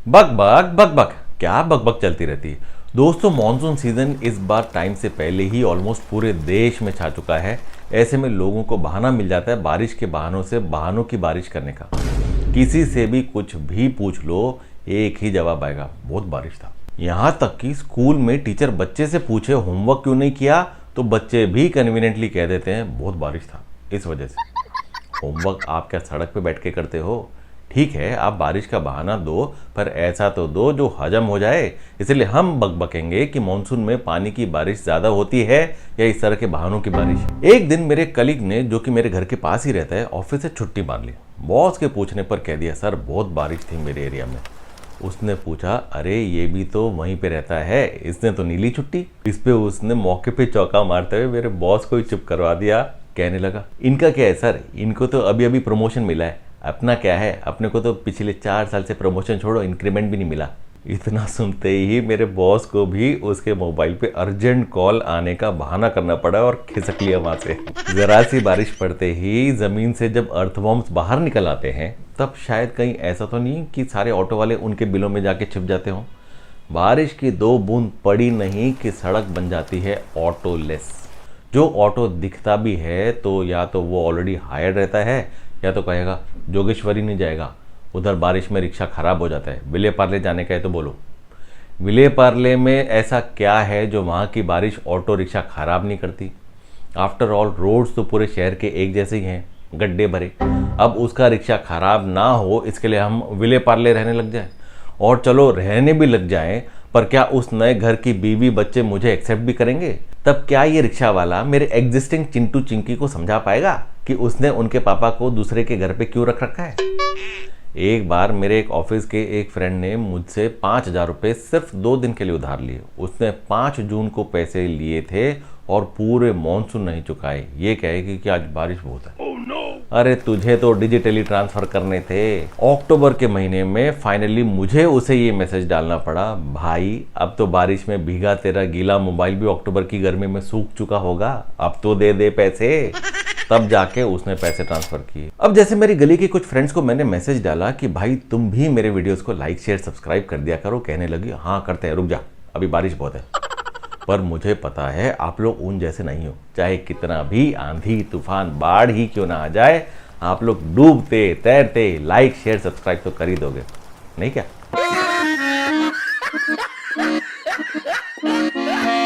बक बक बक बक, क्या बक बक चलती रहती है। दोस्तों, मॉनसून सीजन इस बार टाइम से पहले ही ऑलमोस्ट पूरे देश में छा चुका है। ऐसे में लोगों को बहाना मिल जाता है बारिश के बहानों से बहानों की बारिश करने का। किसी से भी कुछ भी पूछ लो, एक ही जवाब आएगा, बहुत बारिश था। यहाँ तक कि स्कूल में टीचर बच्चे से पूछे होमवर्क क्यों नहीं किया, तो बच्चे भी कन्वीनियंटली कह देते हैं बहुत बारिश था इस वजह से। होमवर्क आप क्या सड़क पे बैठ के करते हो? ठीक है, आप बारिश का बहाना दो, पर ऐसा तो दो जो हजम हो जाए। इसलिए हम बकबकेंगे कि मानसून में पानी की बारिश ज़्यादा होती है या इस तरह के बहानों की बारिश। एक दिन मेरे कलीग ने, जो कि मेरे घर के पास ही रहता है, ऑफिस से छुट्टी मार ली। बॉस के पूछने पर कह दिया, सर बहुत बारिश थी मेरे एरिया में। उसने पूछा, अरे ये भी तो वहीं पे रहता है, इसने तो नीली छुट्टी। इस पे उसने मौके पे चौका मारते हुए मेरे बॉस को ही चुप करवा दिया। कहने लगा, इनका क्या है सर, इनको तो अभी अभी प्रमोशन मिला है, अपना क्या है, अपने को तो पिछले 4 साल से प्रमोशन छोड़ो इंक्रीमेंट भी नहीं मिला। इतना सुनते ही मेरे बॉस को भी उसके मोबाइल पे अर्जेंट कॉल आने का बहाना करना पड़ा और खिसक लिया वहां से। जरा सी बारिश पड़ते ही जमीन से जब अर्थवॉर्म्स बाहर निकल आते हैं, तब शायद कहीं ऐसा तो नहीं कि सारे ऑटो वाले उनके बिलों में जाके छिप जाते हों। बारिश की 2 बूंद पड़ी नहीं कि सड़क बन जाती है ऑटो लेस। जो ऑटो दिखता भी है तो या तो वो ऑलरेडी हायर रहता है, या तो कहेगा जोगेश्वरी नहीं जाएगा, उधर बारिश में रिक्शा खराब हो जाता है, विले पार्ले जाने का है तो बोलो। विले पार्ले में ऐसा क्या है जो वहाँ की बारिश ऑटो रिक्शा खराब नहीं करती? आफ्टर ऑल रोड्स तो पूरे शहर के एक जैसे ही हैं, गड्ढे भरे। अब उसका रिक्शा खराब ना हो इसके लिए हम विले पार्ले रहने लग जाएं। और चलो रहने भी लग जाएं, पर क्या उस नए घर की बीवी बच्चे मुझे एक्सेप्ट भी करेंगे? तब क्या ये रिक्शा वाला मेरे एग्जिस्टिंग चिंटू चिंकी को समझा पाएगा कि उसने उनके पापा को दूसरे के घर पे क्यों रख रखा है? एक बार मेरे एक ऑफिस के एक फ्रेंड ने मुझसे 5,000 रुपये सिर्फ 2 दिन के लिए उधार लिए। उसने 5 जून को पैसे लिए थे और पूरे मॉनसून नहीं चुकाए, ये कहेगी कि आज बारिश बहुत है। oh, no! अरे तुझे तो डिजिटली ट्रांसफर करने थे। अक्टूबर के महीने में फाइनली मुझे उसे ये मैसेज डालना पड़ा, भाई अब तो बारिश में भीगा तेरा गीला मोबाइल भी अक्टूबर की गर्मी में सूख चुका होगा, अब तो दे दे पैसे। तब जाके उसने पैसे ट्रांसफर किए। अब जैसे मेरी गली के कुछ फ्रेंड्स को मैंने मैसेज डाला कि भाई तुम भी मेरे वीडियोस को लाइक शेयर सब्सक्राइब कर दिया करो, कहने लगी हाँ करते हैं, रुक जा अभी बारिश बहुत है। पर मुझे पता है आप लोग उन जैसे नहीं हो, चाहे कितना भी आंधी तूफान बाढ़ ही क्यों ना आ जाए, आप लोग डूबते तैरते लाइक शेयर सब्सक्राइब तो कर ही दोगे, नहीं क्या?